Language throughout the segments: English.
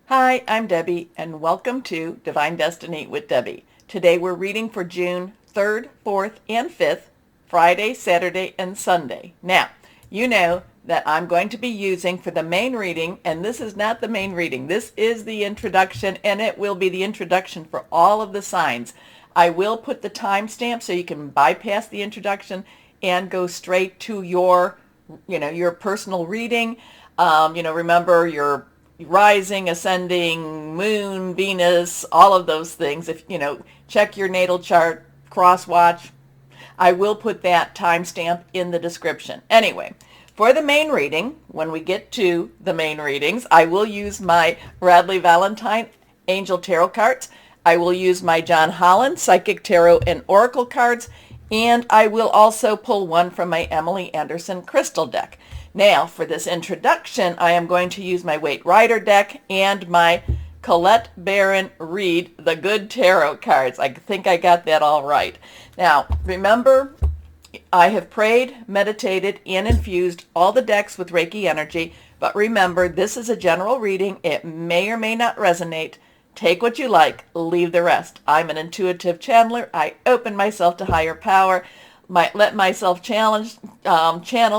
Hi, I'm Debbie, and welcome to Divine Destiny with Debbie. Today we're reading for June 3rd, 4th, and 5th, Friday, Saturday, and Sunday. Now, you know that I'm going to be using for the main reading, and this is not the main reading. This is the introduction, and it will be the introduction for all of the signs. I will put the timestamp so you can bypass the introduction and go straight to your personal reading. Remember your rising, ascending, moon, Venus, all of those things. If check your natal chart, crosswatch. I will put that timestamp in the description. Anyway, for the main reading, when we get to the main readings, I will use my Radley Valentine Angel Tarot cards. I will use my John Holland Psychic Tarot and Oracle cards, and I will also pull one from my Emily Anderson Crystal deck. Now, for this introduction, I am going to use my Waite Rider deck and my Colette Baron Reed The Good Tarot cards. I think I got that all right. Now, remember, I have prayed, meditated, and infused all the decks with Reiki energy, but remember, this is a general reading. It may or may not resonate. Take what you like, leave the rest. I'm an intuitive channeler. I open myself to higher power. Let myself channel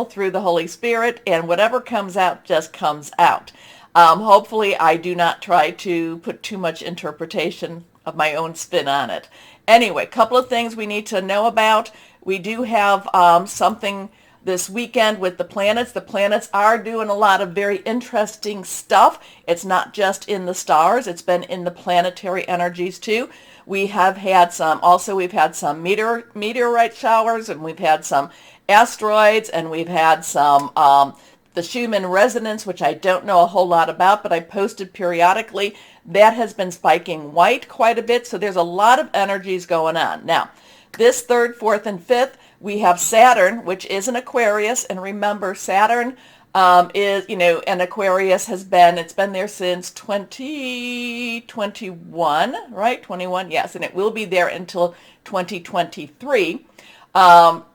through the Holy Spirit, and whatever comes out just comes out. Hopefully I do not try to put too much interpretation of my own spin on it. Anyway, a couple of things we need to know about. We do have something this weekend with the planets. The planets are doing a lot of very interesting stuff. It's not just in the stars. It's been in the planetary energies too. We've had some meteorite showers, and we've had some asteroids, and we've had some the Schumann resonance, which I don't know a whole lot about, but I posted periodically. That has been spiking white quite a bit, so there's a lot of energies going on. Now, this 3rd, 4th, and 5th, we have Saturn, which is an Aquarius, and remember, Saturn and Aquarius it's been there since 2021, right? 21, yes, and it will be there until 2023.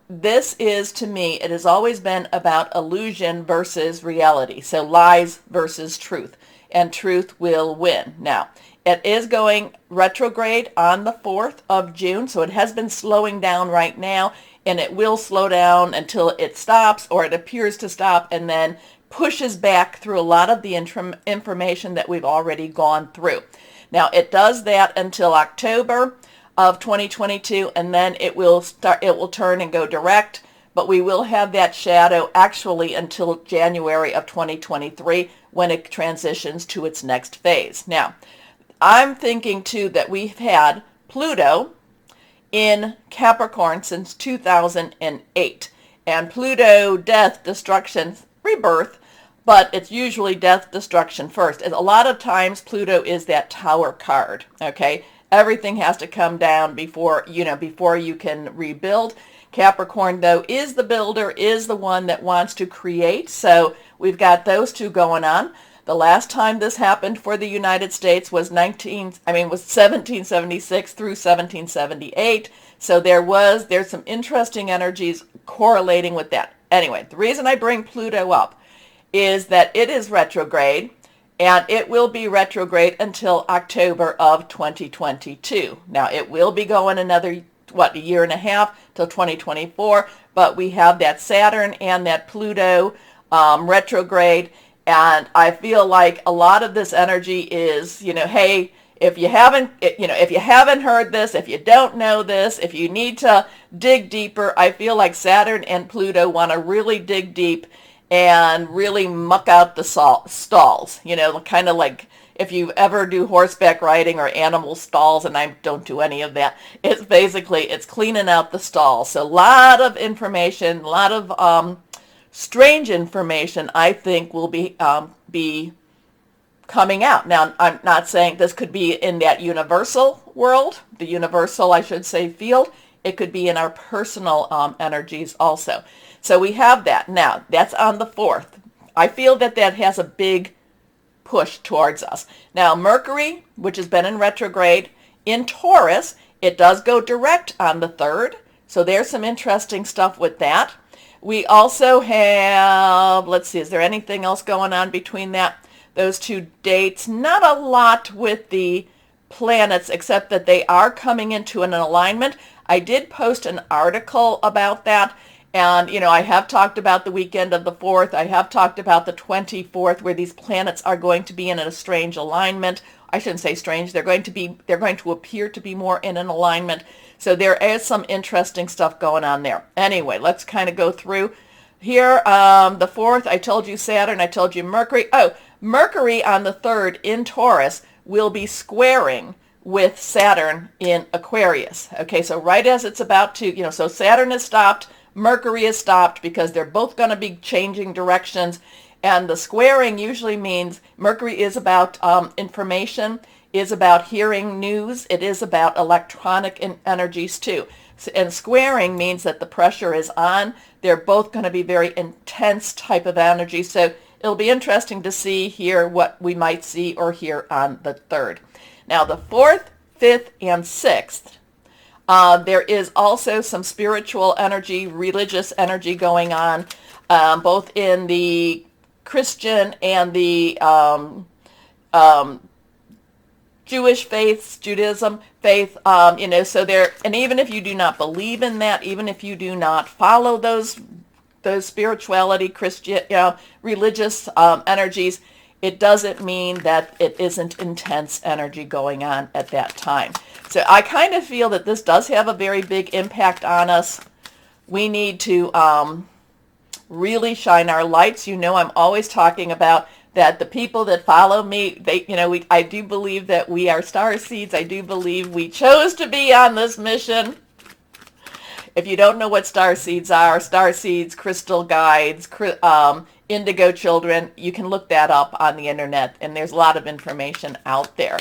This is, to me, it has always been about illusion versus reality, so lies versus truth, and truth will win. Now, it is going retrograde on the 4th of June, so it has been slowing down right now, and it will slow down until it stops, or it appears to stop, and then pushes back through a lot of the information that we've already gone through. Now, it does that until October of 2022, and then it will turn and go direct, but we will have that shadow actually until January of 2023 when it transitions to its next phase. Now, I'm thinking too that we've had Pluto in Capricorn since 2008. And Pluto, death, destruction, rebirth, but it's usually death, destruction first. And a lot of times Pluto is that tower card, okay? Everything has to come down before you can rebuild. Capricorn, though, is the builder, is the one that wants to create. So we've got those two going on. The last time this happened for the United States was 1776 through 1778. So there's some interesting energies correlating with that. Anyway, the reason I bring Pluto up is that it is retrograde, and it will be retrograde until October of 2022. Now, it will be going another, a year and a half till 2024, but we have that Saturn and that Pluto retrograde. And I feel like a lot of this energy is, hey, if you haven't heard this, if you don't know this, if you need to dig deeper, I feel like Saturn and Pluto want to really dig deep and really muck out the stalls, kind of like if you ever do horseback riding or animal stalls, and I don't do any of that. It's cleaning out the stalls. So a lot of information, a lot of strange information, I think, will be coming out. Now, I'm not saying this could be in that universal world, the universal, I should say, field. It could be in our personal energies also. So we have that. Now, that's on the 4th. I feel that has a big push towards us. Now, Mercury, which has been in retrograde in Taurus, it does go direct on the 3rd. So there's some interesting stuff with that. We also have, let's see, is there anything else going on between that? those two dates. Not a lot with the planets, except that they are coming into an alignment. I did post an article about that. And, I have talked about the weekend of the 4th. I have talked about the 24th, where these planets are going to be in a strange alignment. I shouldn't say strange. They're going to appear to be more in an alignment. So there is some interesting stuff going on there. Anyway, let's kind of go through here. The 4th, I told you Saturn. I told you Mercury. Oh, Mercury on the 3rd in Taurus will be squaring with Saturn in Aquarius. Okay, so right as it's about to, so Saturn is stopped. Mercury is stopped because they're both going to be changing directions. And the squaring usually means Mercury is about information, is about hearing news. It is about electronic energies too. And squaring means that the pressure is on. They're both going to be very intense type of energy. So it'll be interesting to see here what we might see or hear on the 3rd. Now the 4th, 5th, and 6th. There is also some spiritual energy, religious energy going on, both in the Christian and the Jewish faiths, Judaism faith, so there, and even if you do not believe in that, even if you do not follow those spirituality, Christian, religious energies, it doesn't mean that it isn't intense energy going on at that time. So I kind of feel that this does have a very big impact on us. We need to really shine our lights. I'm always talking about that the people that follow me, I do believe that we are star seeds. I do believe we chose to be on this mission. If you don't know what star seeds, crystal guides, indigo children, you can look that up on the internet, and there's a lot of information out there.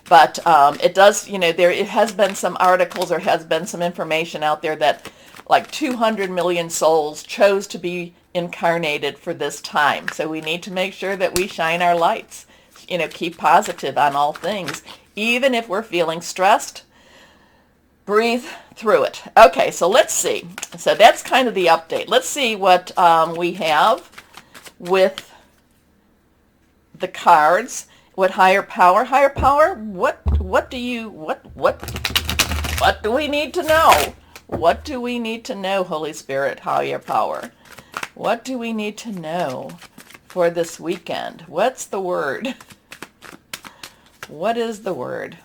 But it does, it has been some articles or has been some information out there that like 200 million souls chose to be incarnated for this time. So we need to make sure that we shine our lights, keep positive on all things. Even if we're feeling stressed, breathe through it. Okay, so let's see. So that's kind of the update. Let's see what we have with the cards. What higher power? What do we need to know? What do we need to know, Holy Spirit, higher power? What do we need to know for this weekend? What's the word? What is the word?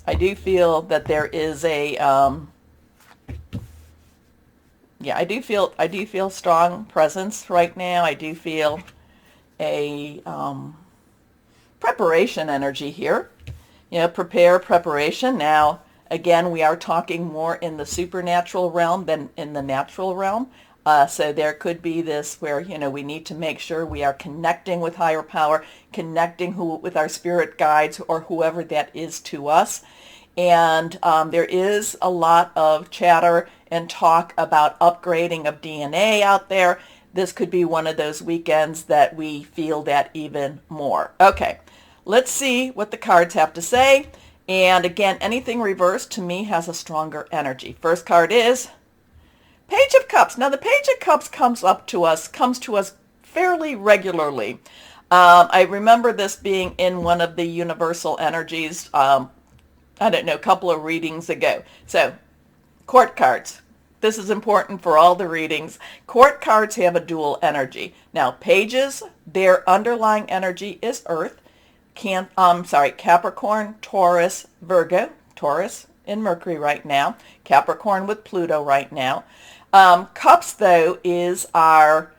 I do feel that there is a I do feel strong presence right now. I do feel a preparation energy here. Preparation. Now, again, we are talking more in the supernatural realm than in the natural realm. So there could be this where, we need to make sure we are connecting with higher power, connecting with our spirit guides or whoever that is to us. And there is a lot of chatter and talk about upgrading of DNA out there. This could be one of those weekends that we feel that even more. Okay, let's see what the cards have to say. And again, anything reversed to me has a stronger energy. First card is Page of Cups. Now the Page of Cups comes to us fairly regularly. I remember this being in one of the universal energies, a couple of readings ago. So, court cards. This is important for all the readings. Court cards have a dual energy. Now, pages, their underlying energy is Earth. Capricorn, Taurus, Virgo. Taurus in Mercury right now. Capricorn with Pluto right now. Cups, though, is our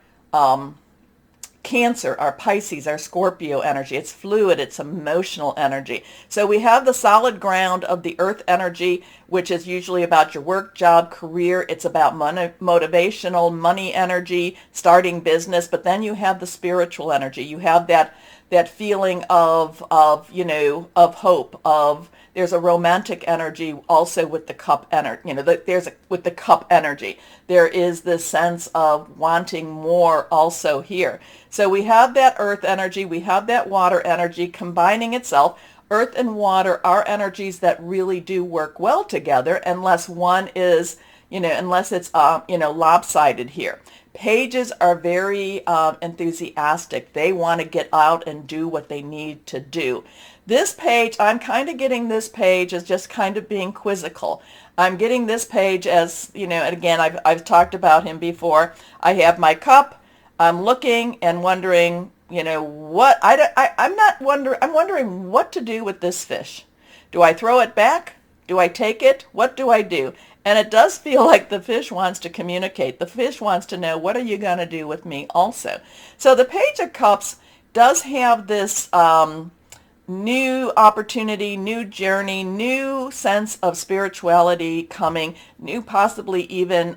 Cancer, our Pisces, our Scorpio energy. It's fluid, it's emotional energy. So we have the solid ground of the earth energy, which is usually about your work, job, career. It's about motivational, money energy, starting business. But then you have the spiritual energy. You have that feeling of hope, there's a romantic energy also with the cup energy. With the cup energy. There is this sense of wanting more also here. So we have that earth energy, we have that water energy combining itself. Earth and water are energies that really do work well together unless one is, unless it's, lopsided here. Pages are very enthusiastic. They want to get out and do what they need to do. This page, I'm kind of getting this page as just kind of being quizzical. I'm getting this page as, and again, I've talked about him before. I have my cup. I'm looking and wondering, what, I'm wondering what to do with this fish. Do I throw it back? Do I take it? What do I do? And it does feel like the fish wants to communicate. The fish wants to know, what are you going to do with me also? So the Page of Cups does have this new opportunity, new journey, new sense of spirituality coming, new possibly even,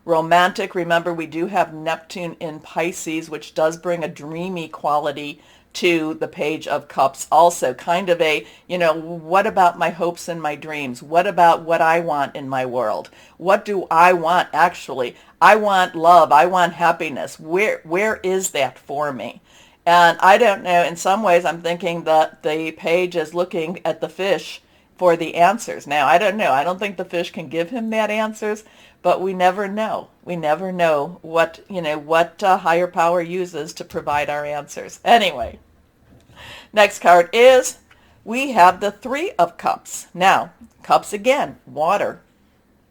romantic. Remember, we do have Neptune in Pisces, which does bring a dreamy quality to the Page of Cups also. Kind of a, what about my hopes and my dreams? What about what I want in my world? What do I want actually? I want love. I want happiness. Where is that for me? And I don't know, in some ways I'm thinking that the page is looking at the fish for the answers. Now, I don't know. I don't think the fish can give him that answers, but we never know. We never know what higher power uses to provide our answers. Anyway, next card is, we have the Three of Cups. Now, cups again, water,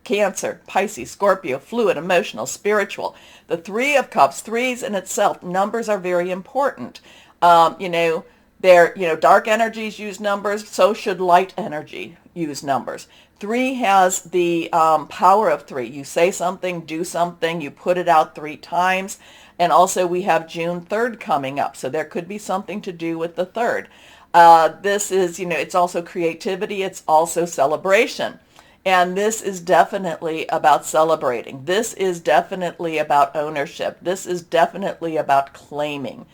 Cancer, Pisces, Scorpio, fluid, emotional, spiritual. The Three of Cups, threes in itself, numbers are very important. Dark energies use numbers, so should light energy use numbers. Three has the power of three. You say something, do something, you put it out 3 times. And also we have June 3rd coming up, so there could be something to do with the 3rd. This is, it's also creativity, it's also celebration. And this is definitely about celebrating. This is definitely about ownership. This is definitely about claiming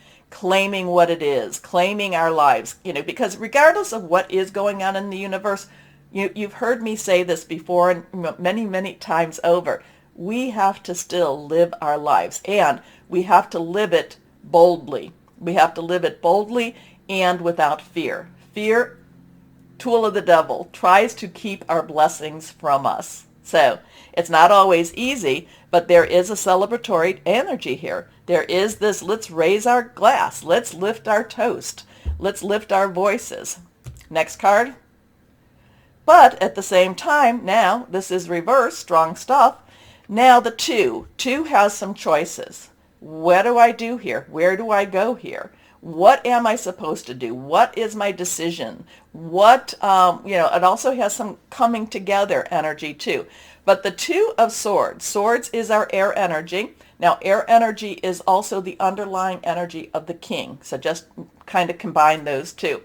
what it is, claiming our lives, because regardless of what is going on in the universe, you've heard me say this before and many, many times over, we have to still live our lives, and we have to live it boldly. We have to live it boldly and without fear. Fear, tool of the devil, tries to keep our blessings from us. So it's not always easy, but there is a celebratory energy here. There is this, let's raise our glass, let's lift our toast, let's lift our voices. Next card. But at the same time, now this is reverse, strong stuff. Now the two has some choices. What do I do here? Where do I go here? What am I supposed to do? What is my decision? It also has some coming together energy too. But the Two of Swords, swords is our air energy. Now, air energy is also the underlying energy of the king. So just kind of combine those two.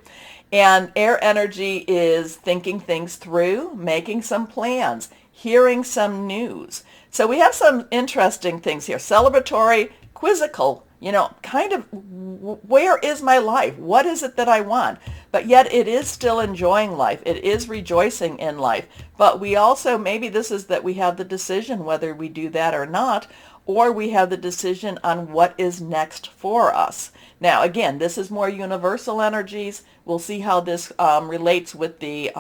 And air energy is thinking things through, making some plans, hearing some news. So we have some interesting things here. Celebratory, quizzical, kind of, where is my life? What is it that I want? But yet it is still enjoying life. It is rejoicing in life. But we also, maybe this is that we have the decision whether we do that or not, or we have the decision on what is next for us. Now, again, this is more universal energies. We'll see how this relates with the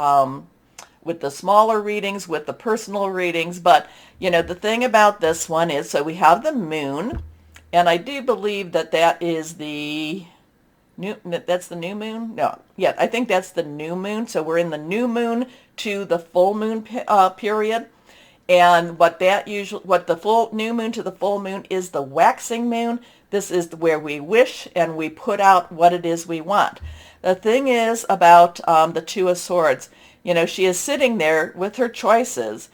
smaller readings, with the personal readings. But, the thing about this one is, so we have the moon. And I do believe that is that's the new moon? No, yeah, I think that's the new moon. So we're in the new moon to the full moon period. And what the full new moon to the full moon is the waxing moon. This is where we wish and we put out what it is we want. The thing is about the Two of Swords, she is sitting there with her choices.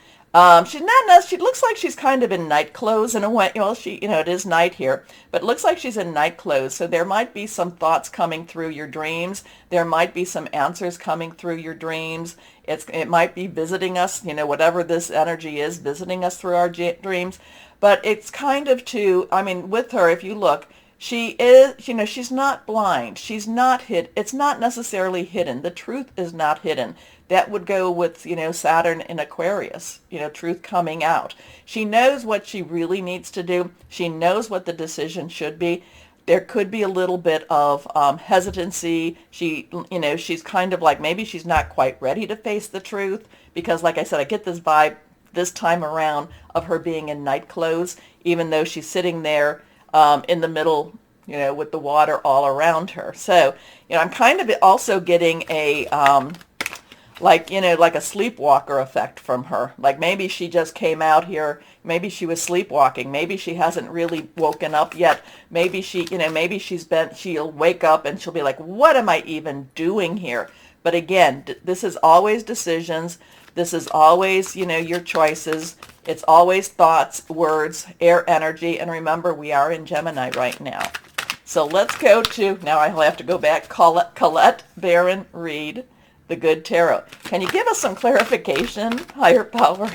She looks like she's kind of in night clothes in a way. It is night here, but it looks like she's in night clothes. So there might be some thoughts coming through your dreams. There might be some answers coming through your dreams. It might be visiting us, whatever this energy is, visiting us through our dreams. But it's kind of with her, if you look, she is, she's not blind. She's not hid. It's not necessarily hidden. The truth is not hidden. That would go with, Saturn in Aquarius, truth coming out. She knows what she really needs to do. She knows what the decision should be. There could be a little bit of hesitancy. She's kind of like, maybe she's not quite ready to face the truth because, like I said, I get this vibe this time around of her being in night clothes, even though she's sitting there in the middle, with the water all around her. So, I'm kind of also getting a like a sleepwalker effect from her. Like maybe she just came out here, maybe she was sleepwalking, maybe she hasn't really woken up yet, maybe she'll wake up and she'll be like, what am I even doing here? But again, this is always decisions. This is always, your choices. It's always thoughts, words, air energy. And remember, we are in Gemini right now. So let's go to, now I'll have to go back, Colette Baron Reed, the Good Tarot. Can you give us some clarification, higher power,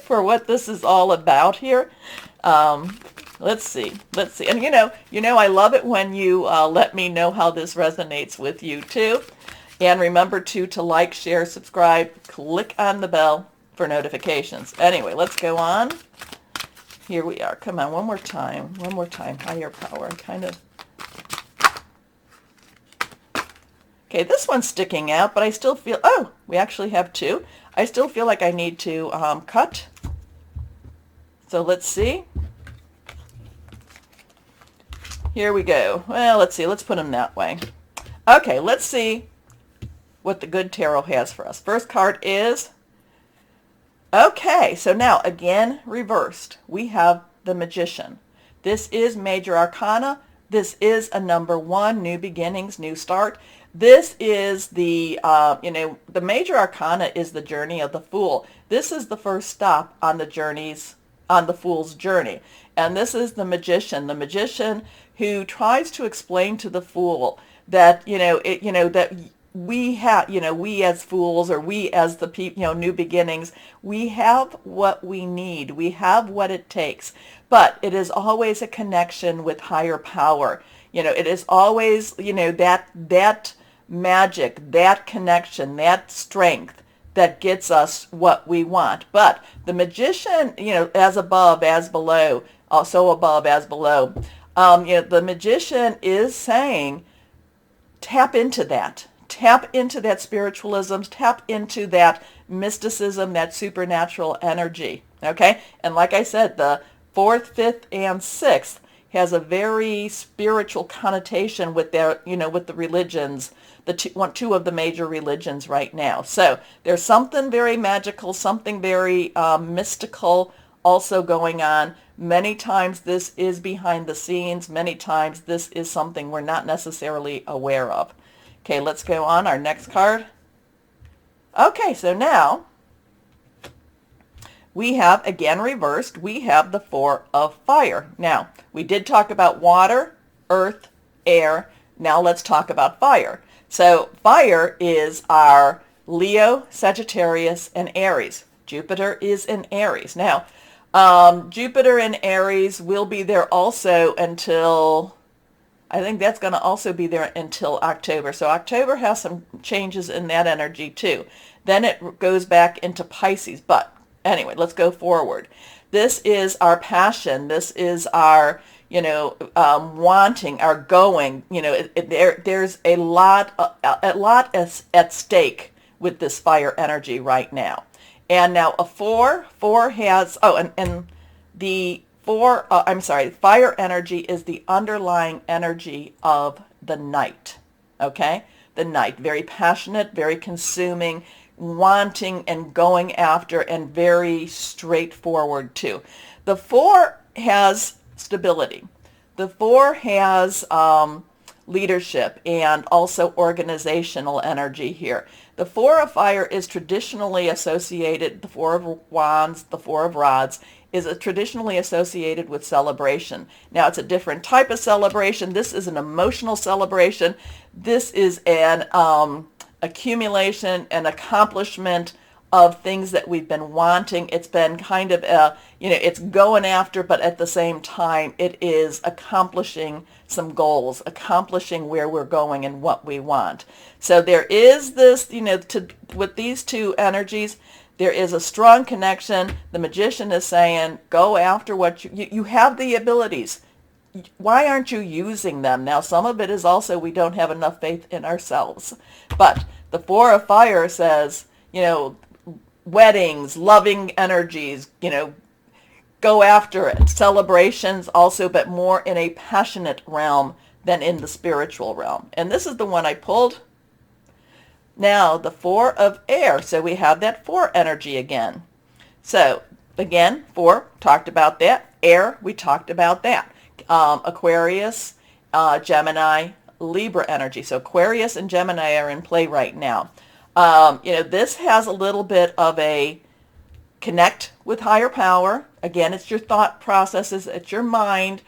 for what this is all about here? Let's see. And I love it when you let me know how this resonates with you too. And remember to like, share, subscribe, click on the bell for notifications. Anyway, let's go on. Here we are. Come on, one more time. Higher power. Okay, this one's sticking out, but I still feel, we actually have two. I still feel like I need to cut. So let's see. Here we go. Well, let's see. Let's put them that way. Okay, let's see what the Good Tarot has for us. First card is, okay, so now again reversed. We have the Magician. This is Major Arcana. This is a number 1, new beginnings, new start. This is the, the Major Arcana is the journey of the Fool. This is the first stop on the Fool's journey. And this is the Magician who tries to explain to the Fool that, that we have, we as fools, or we as the people, new beginnings, we have what we need. We have what it takes. But it is always a connection with higher power. It is always, that magic, that connection, that strength that gets us what we want. But the Magician, as above, as below, also above, as below, the Magician is saying, tap into that. Tap into that spiritualism, tap into that mysticism, that supernatural energy, okay? And like I said, the 4th, 5th, and 6th has a very spiritual connotation with their, with the religions, two of the major religions right now. So there's something very magical, something very mystical also going on. Many times this is behind the scenes. Many times this is something we're not necessarily aware of. Okay, let's go on. Our next card. Okay, so now we have, again reversed, we have the 4 of Fire. Now, we did talk about water, earth, air. Now let's talk about fire. So fire is our Leo, Sagittarius, and Aries. Jupiter is in Aries. Now, Jupiter in Aries will be there also until, I think that's going to also be there until October. So October has some changes in that energy too. Then it goes back into Pisces. But anyway, let's go forward. This is our passion. This is our, wanting, our going. There's a lot at stake with this fire energy right now. And now a 4 has, and the fire energy is the underlying energy of the night, okay? The night, very passionate, very consuming, wanting and going after, and very straightforward too. The 4 has stability. The 4 has leadership and also organizational energy here. The 4 of Fire is traditionally associated, the 4 of Wands, the 4 of Rods, is traditionally associated with celebration. Now, it's a different type of celebration. This is an emotional celebration. This is an accumulation, an accomplishment of things that we've been wanting. It's been kind of, it's going after, but at the same time, it is accomplishing some goals, accomplishing where we're going and what we want. So there is this, with these two energies, there is a strong connection. The Magician is saying, go after what you have the abilities. Why aren't you using them? Now, some of it is also we don't have enough faith in ourselves. But the 4 of Fire says, weddings, loving energies, go after it. Celebrations also, but more in a passionate realm than in the spiritual realm. And this is the one I pulled. Now, the Four of Air. So we have that 4 energy again. So, again, 4, talked about that. Air, we talked about that. Aquarius, Gemini, Libra energy. So Aquarius and Gemini are in play right now. This has a little bit of a connect with higher power. Again, it's your thought processes, it's your mind.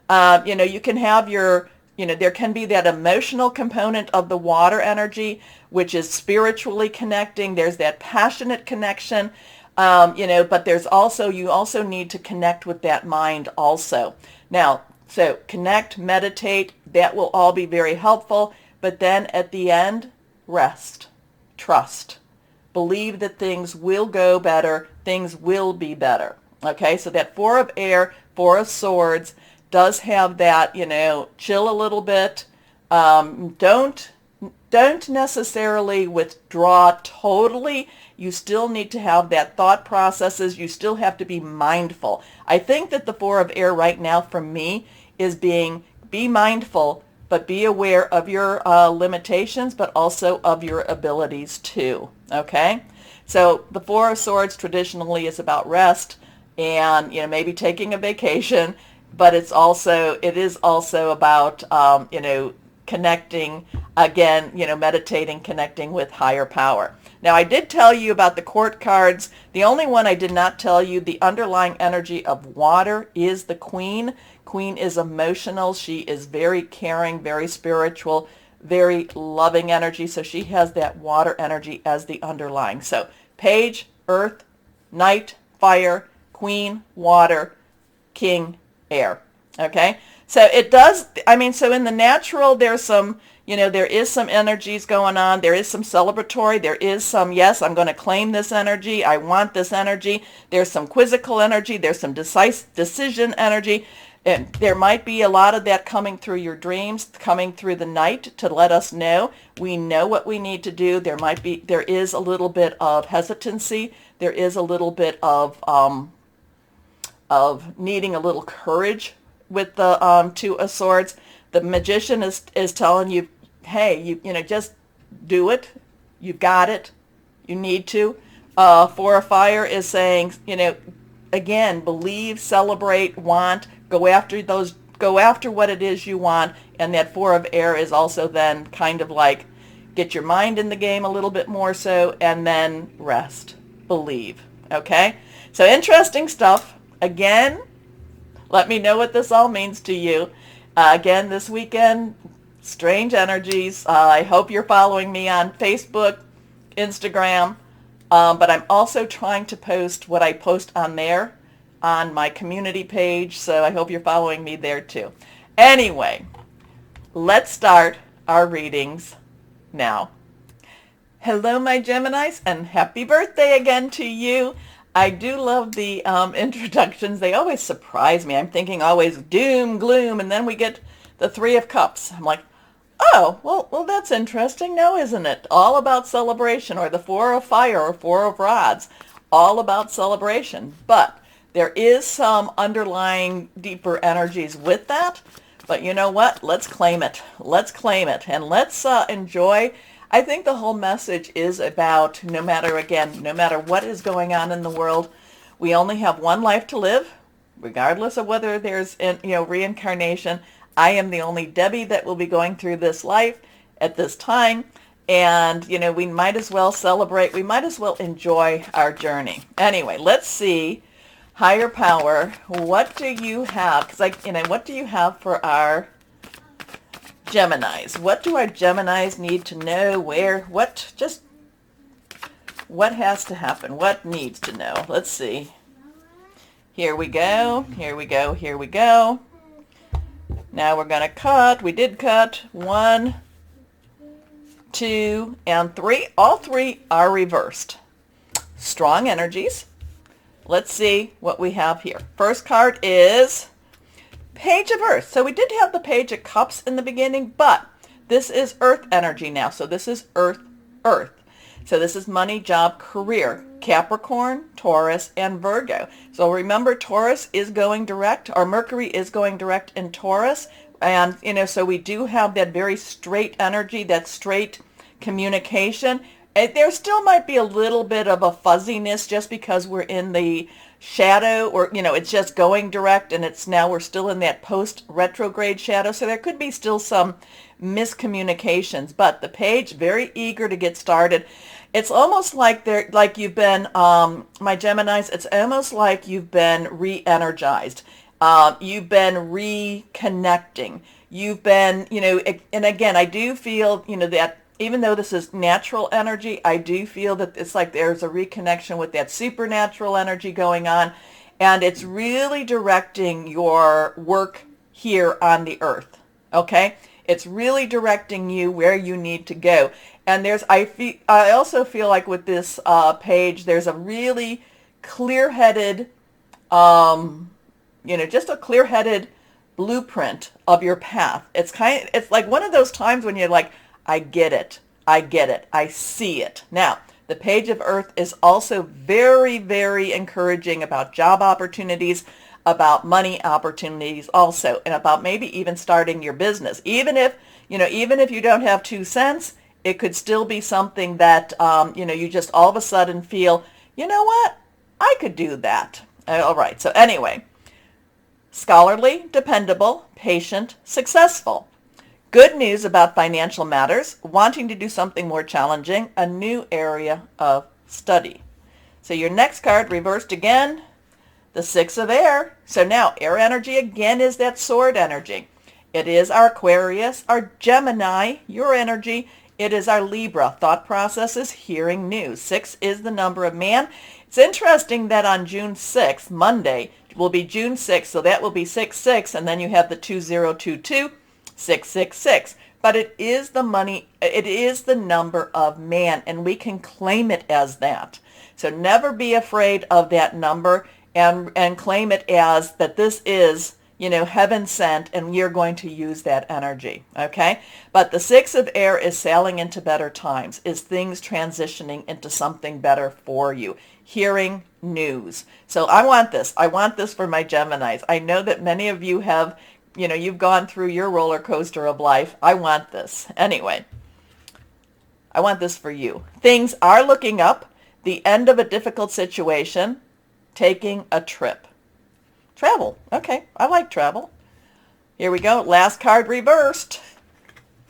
You can have there can be that emotional component of the water energy, which is spiritually connecting. There's that passionate connection, but you also need to connect with that mind also. Now, so connect, meditate, that will all be very helpful. But then at the end, rest, trust, believe that things will go better, things will be better. Okay, so that 4 of Air, 4 of Swords does have that, chill a little bit. Don't necessarily withdraw totally. You still need to have that thought processes. You still have to be mindful. I think that the 4 of Air right now for me is be mindful, but be aware of your limitations, but also of your abilities too. Okay? So the 4 of Swords traditionally is about rest and, maybe taking a vacation, but it is also about, connecting again, meditating, connecting with higher power. Now, I did tell you about the court cards. The only one I did not tell you, the underlying energy of water is the Queen. Queen is emotional. She is very caring, very spiritual, very loving energy. So she has that water energy as the underlying. So Page, Earth, Knight, Fire, Queen, Water, King, Air. Okay? So it does, so in the natural, there's some, there is some energies going on. There is some celebratory. There is some, yes, I'm going to claim this energy. I want this energy. There's some quizzical energy. There's some decision energy. And there might be a lot of that coming through your dreams, coming through the night to let us know. We know what we need to do. There is a little bit of hesitancy. There is a little bit of needing a little courage with the 2 of Swords. The Magician is telling you, hey, you just do it. You've got it. You need to. 4 of Fire is saying, again, believe, celebrate, want, go after what it is you want. And that 4 of Air is also then kind of like get your mind in the game a little bit more so, and then rest, believe. Okay? So interesting stuff. Again, let me know what this all means to you. Again, this weekend, strange energies. I hope you're following me on Facebook, Instagram, but I'm also trying to post what I post on there on my community page, so I hope you're following me there too. Anyway, let's start our readings now. Hello, my Geminis, and happy birthday again to you. I do love the introductions. They always surprise me. I'm thinking always doom, gloom, and then we get the 3 of Cups. I'm like, oh, well, that's interesting now, isn't it? All about celebration, or the 4 of Fire, or 4 of Rods, all about celebration. But there is some underlying deeper energies with that. But you know what? Let's claim it. Let's claim it, and let's enjoy. I think the whole message is about no matter what is going on in the world, we only have one life to live, regardless of whether there's reincarnation. I am the only Debbie that will be going through this life at this time, and we might as well celebrate. We might as well enjoy our journey. Anyway, let's see, higher power. What do you have? Because what do you have for our Geminis? What do our Geminis need to know? What has to happen? What needs to know? Let's see. Here we go. Here we go. Here we go. Now we're going to cut. We did cut 1, 2, and 3. All 3 are reversed. Strong energies. Let's see what we have here. First card is Page of Earth. So we did have the Page of Cups in the beginning, but this is Earth energy now. So this is Earth. So this is money, job, career. Capricorn, Taurus, and Virgo. So remember, Taurus is going direct, or Mercury is going direct in Taurus. And, so we do have that very straight energy, that straight communication. There still might be a little bit of a fuzziness just because we're in the shadow, or, it's just going direct, and we're still in that post-retrograde shadow. So there could be still some miscommunications, but the page very eager to get started. It's almost like you've been, my Geminis, it's almost like you've been re-energized. You've been reconnecting. You've been, and again, I do feel, that even though this is natural energy, I do feel that it's like there's a reconnection with that supernatural energy going on, and it's really directing your work here on the earth, okay? It's really directing you where you need to go. And I also feel like with this page, there's a really clear-headed, just a clear-headed blueprint of your path. It's like one of those times when you're like, I get it, I see it. Now, the page of Earth is also very, very encouraging about job opportunities, about money opportunities also, and about maybe even starting your business. Even if you don't have 2 cents, it could still be something that, you just all of a sudden feel, you know what, I could do that. All right, so anyway, scholarly, dependable, patient, successful. Good news about financial matters, wanting to do something more challenging, a new area of study. So your next card reversed again, the 6 of air. So now air energy again is that sword energy. It is our Aquarius, our Gemini, your energy. It is our Libra, thought processes, hearing news. 6 is the number of man. It's interesting that on June 6th, Monday, will be June 6th, so that will be 6-6, and then you have the 2022, 666. But it is the money, it is the number of man, and we can claim it as that. So never be afraid of that number, and claim it as that this is, heaven sent, and you're going to use that energy, okay? But the 6 of air is sailing into better times, is things transitioning into something better for you. Hearing news. So I want this for my Geminis. I know that many of you have, you've gone through your roller coaster of life. I want this. Anyway, I want this for you. Things are looking up, the end of a difficult situation, taking a trip. Travel. Okay, I like travel. Here we go. Last card reversed.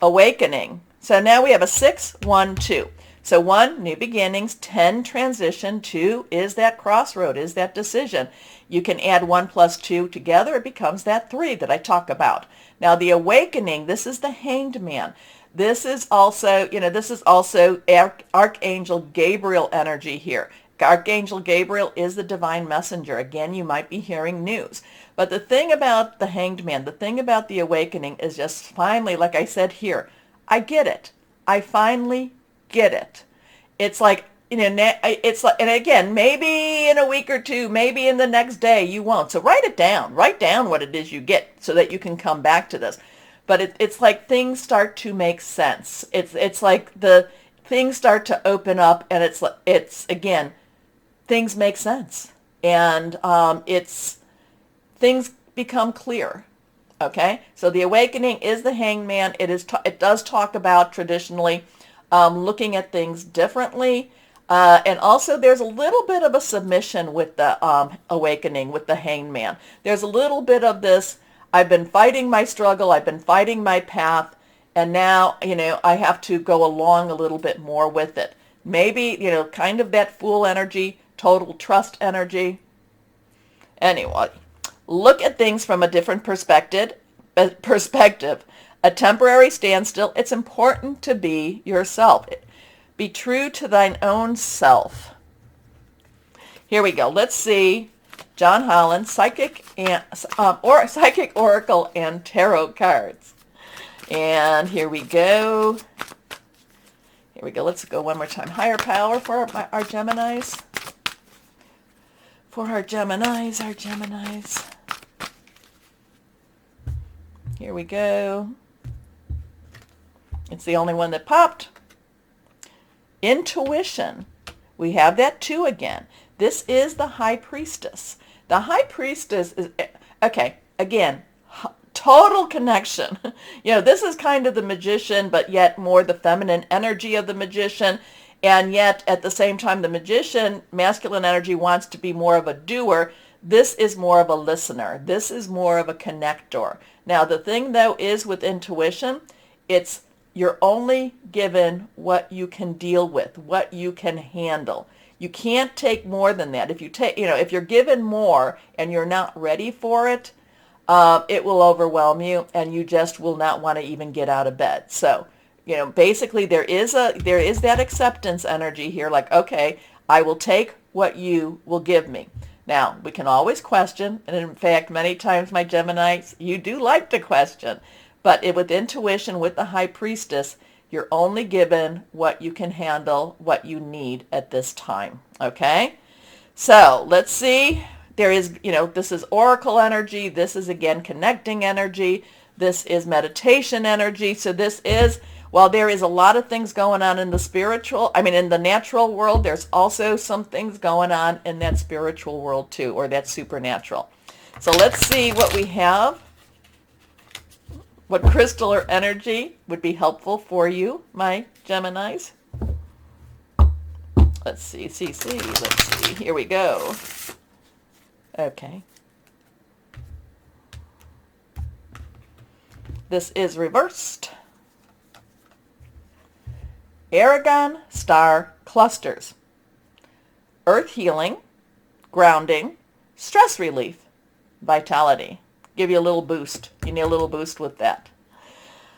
Awakening. So now we have a 6, 1, 2. So 1, new beginnings. 10, transition. 2 is that crossroad, is that decision. You can add 1 plus 2 together. It becomes that 3 that I talk about. Now the awakening, this is the Hanged Man. This is also, Archangel Gabriel energy here. Archangel Gabriel is the divine messenger. Again, you might be hearing news. But the thing about the Hanged Man, the thing about the awakening is just finally, like I said here, I get it. I finally get it. It's like, it's like, and again, maybe in a week or two, maybe in the next day, you won't. So write it down. Write down what it is you get so that you can come back to this. But it's like things start to make sense. It's like the things start to open up, and it's again, things make sense, and things become clear. Okay, so the awakening is the Hanged Man. It does talk about traditionally looking at things differently, and also there's a little bit of a submission with the awakening, with the Hanged Man. There's a little bit of this, I've been fighting my struggle, I've been fighting my path, and now, I have to go along a little bit more with it. Maybe, kind of that Fool energy, total trust energy. Anyway, look at things from a different perspective. A temporary standstill. It's important to be yourself. Be true to thine own self. Here we go. Let's see. John Holland, Psychic Oracle and Tarot cards. And here we go. Here we go. Let's go one more time. Higher power for our Geminis. For our Geminis. Here we go. It's the only one that popped. Intuition. We have that 2 again. This is the High Priestess. The High Priestess is, okay, again, total connection. This is kind of the magician, but yet more the feminine energy of the magician. And yet, at the same time, the magician, masculine energy, wants to be more of a doer. This is more of a listener. This is more of a connector. Now, the thing, though, is with intuition, you're only given what you can deal with, what you can handle. You can't take more than that. If you're given more and you're not ready for it, it will overwhelm you, and you just will not want to even get out of bed. So, basically there is that acceptance energy here, like, okay, I will take what you will give me. Now, we can always question, and in fact, many times, my Geminis, you do like to question, but with intuition, with the High Priestess, you're only given what you can handle, what you need at this time, okay? So, let's see. There is, this is oracle energy. This is, again, connecting energy. This is meditation energy. So this is, while there is a lot of things going on in the natural world, there's also some things going on in that spiritual world too, or that supernatural. So let's see what we have. What crystal or energy would be helpful for you, my Geminis? Let's see. Let's see. Here we go. Okay. This is reversed. Aragon star clusters. Earth healing, grounding, stress relief, vitality. Give you a little boost. You need a little boost with that.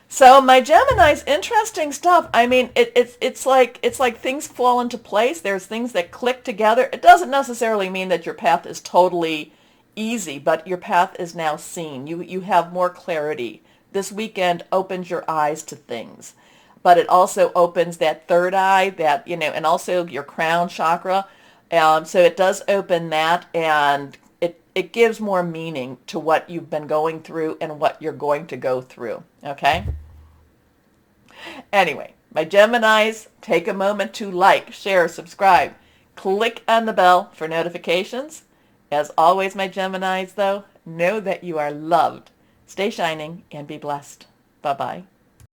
So my Geminis, interesting stuff. I mean, it's like things fall into place. There's things that click together. It doesn't necessarily mean that your path is totally easy, but your path is now seen. You have more clarity. This weekend opens your eyes to things, but it also opens that third eye, and also your crown chakra. So it does open that, and it gives more meaning to what you've been going through and what you're going to go through, okay? Anyway, my Geminis, take a moment to like, share, subscribe. Click on the bell for notifications. As always, my Geminis, though, know that you are loved. Stay shining and be blessed. Bye-bye.